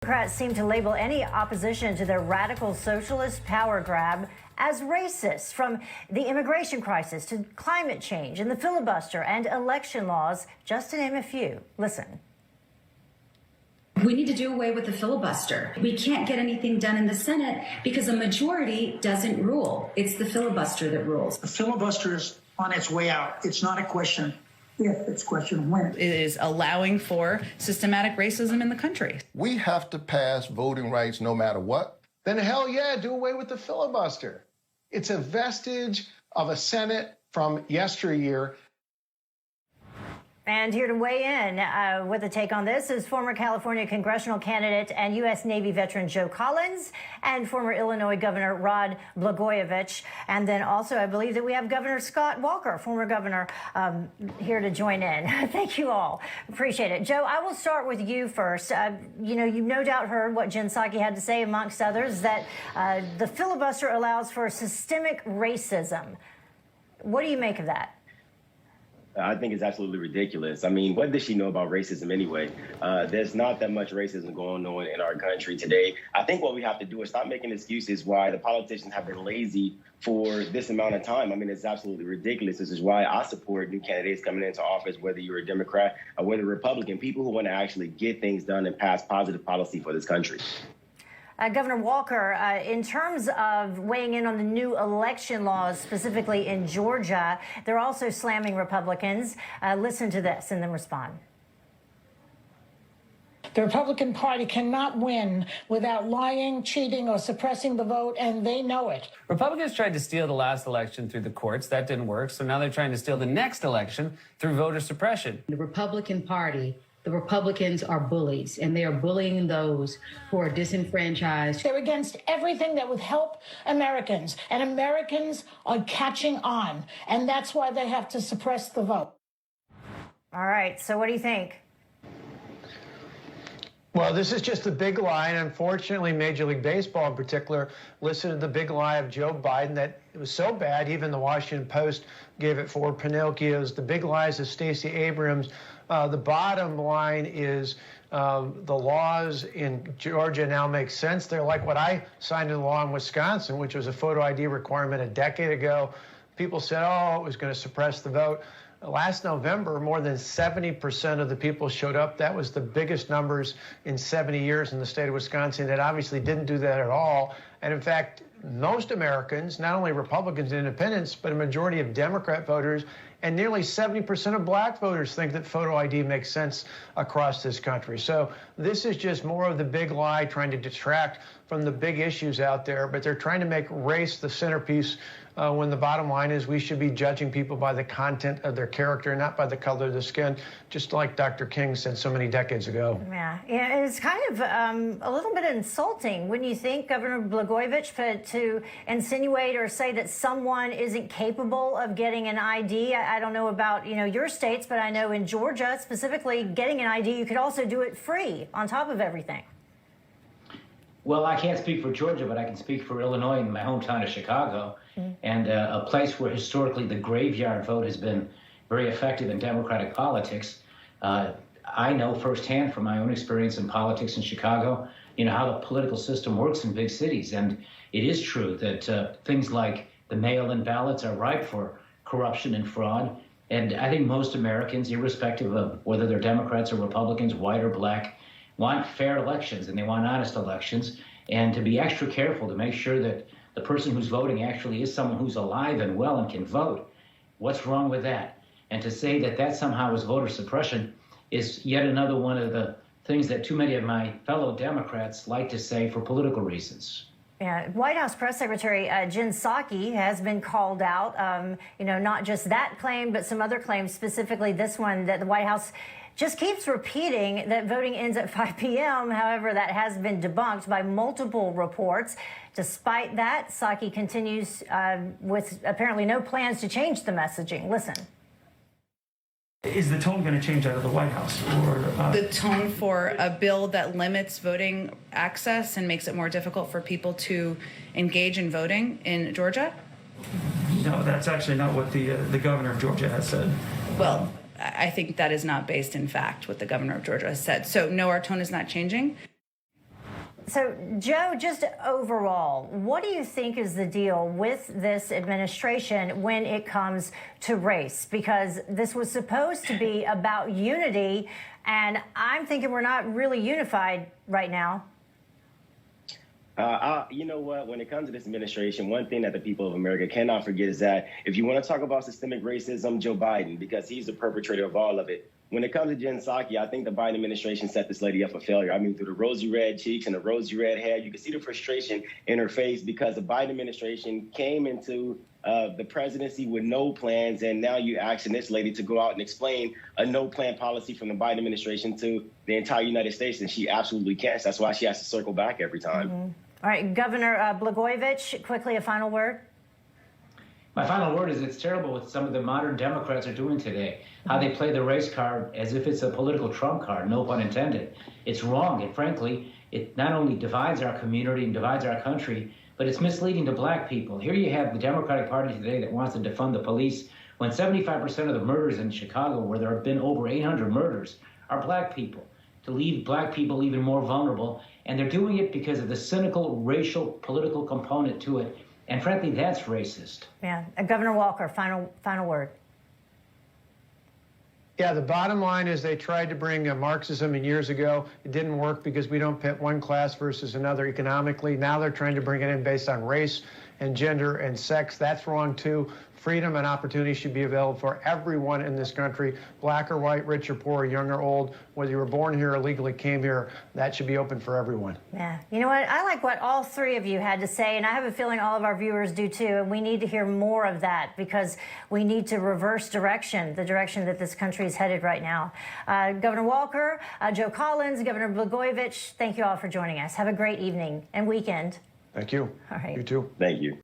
Democrats seem to label any opposition to their radical socialist power grab as racist, from the immigration crisis to climate change and the filibuster and election laws, just to name a few. Listen. We need to do away with the filibuster. We can't get anything done in the Senate because a majority doesn't rule. It's the filibuster that rules. The filibuster is on its way out. It's not a question if, it's a question of when. It is allowing for systematic racism in the country. We have to pass voting rights no matter what. Then hell yeah, do away with the filibuster. It's a vestige of a Senate from yesteryear. And here to weigh in with a take on this is former California congressional candidate and U.S. Navy veteran Joe Collins and former Illinois Governor Rod Blagojevich. And then also, I believe that we have Governor Scott Walker, former governor, here to join in. Thank you all. Appreciate it. Joe, I will start with you first. You've no doubt heard what Jen Psaki had to say, amongst others, that the filibuster allows for systemic racism. What do you make of that? I think it's absolutely ridiculous. I mean, what does she know about racism anyway? There's not that much racism going on in our country today. I think what we have to do is stop making excuses why the politicians have been lazy for this amount of time. I mean, it's absolutely ridiculous. This is why I support new candidates coming into office, whether you're a Democrat or whether a Republican, people who want to actually get things done and pass positive policy for this country. Governor Walker, in terms of weighing in on the new election laws, specifically in Georgia, they're also slamming Republicans. Listen to this and then respond. The Republican Party cannot win without lying, cheating, or suppressing the vote, and they know it. Republicans tried to steal the last election through the courts. That didn't work, so now they're trying to steal the next election through voter suppression. The Republican Party, the Republicans are bullies, and they are bullying those who are disenfranchised. They're against everything that would help Americans, and Americans are catching on, and that's why they have to suppress the vote. All right, so what do you think? Well, this is just a big lie, and unfortunately, Major League Baseball in particular listened to the big lie of Joe Biden that it was so bad, even the Washington Post gave it 4 Pinocchios. The big lies of Stacey Abrams. The bottom line is the laws in Georgia now make sense. They're like what I signed into law in Wisconsin, which was a photo ID requirement a decade ago. People said, oh, it was going to suppress the vote. Last November, more than 70% of the people showed up. That was the biggest numbers in 70 years in the state of Wisconsin. It obviously didn't do that at all. And in fact, most Americans, not only Republicans and independents, but a majority of Democrat voters and nearly 70% of black voters think that photo ID makes sense across this country. So this is just more of the big lie, trying to detract from the big issues out there. But they're trying to make race the centerpiece when the bottom line is we should be judging people by the content of their character, not by the color of their skin, just like Dr. King said so many decades ago. Yeah, it's kind of a little bit insulting, wouldn't you think, Governor Blagojevich, to insinuate or say that someone isn't capable of getting an ID? I don't know about, your states, but I know in Georgia, specifically, getting an ID, you could also do it free on top of everything. Well, I can't speak for Georgia, but I can speak for Illinois and my hometown of Chicago, and a place where historically the graveyard vote has been very effective in Democratic politics. I know firsthand from my own experience in politics in Chicago, how the political system works in big cities. And it is true that things like the mail-in ballots are ripe for corruption and fraud. And I think most Americans, irrespective of whether they're Democrats or Republicans, white or black, want fair elections and they want honest elections, and to be extra careful to make sure that the person who's voting actually is someone who's alive and well and can vote. What's wrong with that? And to say that that somehow is voter suppression is yet another one of the things that too many of my fellow Democrats like to say for political reasons. Yeah, White House Press Secretary Jen Psaki has been called out, not just that claim, but some other claims, specifically this one, that the White House just keeps repeating that voting ends at 5 p.m. However, that has been debunked by multiple reports. Despite that, Psaki continues with apparently no plans to change the messaging. Listen. Is the tone going to change out of the White House? Or the tone for a bill that limits voting access and makes it more difficult for people to engage in voting in Georgia? No, that's actually not what the governor of Georgia has said. Well, I think that is not based in fact what the governor of Georgia has said. So no, our tone is not changing. So, Joe, just overall, what do you think is the deal with this administration when it comes to race? Because this was supposed to be about unity, and I'm thinking we're not really unified right now. You know what? When it comes to this administration, one thing that the people of America cannot forget is that if you want to talk about systemic racism, Joe Biden, because he's the perpetrator of all of it. When it comes to Jen Psaki, I think the Biden administration set this lady up for failure. I mean, through the rosy red cheeks and the rosy red hair, you can see the frustration in her face because the Biden administration came into the presidency with no plans, and now you're asking this lady to go out and explain a no-plan policy from the Biden administration to the entire United States, and she absolutely can't. That's why she has to circle back every time. All right, Governor Blagojevich, quickly a final word. My final word is it's terrible what some of the modern Democrats are doing today, how they play the race card as if it's a political trump card, no pun intended. It's wrong, and frankly, it not only divides our community and divides our country, but it's misleading to black people. Here you have the Democratic Party today that wants to defund the police, when 75% of the murders in Chicago, where there have been over 800 murders, are black people, to leave black people even more vulnerable. And they're doing it because of the cynical racial political component to it. And frankly, that's racist. Yeah. Governor Walker, final word. Yeah, the bottom line is they tried to bring Marxism in years ago. It didn't work because we don't pit one class versus another economically. Now they're trying to bring it in based on race and gender and sex. That's wrong, too. Freedom and opportunity should be available for everyone in this country, black or white, rich or poor, young or old. Whether you were born here or legally came here, that should be open for everyone. Yeah. You know what? I like what all three of you had to say, and I have a feeling all of our viewers do too. And we need to hear more of that because we need to reverse direction, the direction that this country is headed right now. Governor Walker, Joe Collins, Governor Blagojevich, thank you all for joining us. Have a great evening and weekend. Thank you. All right. You too. Thank you.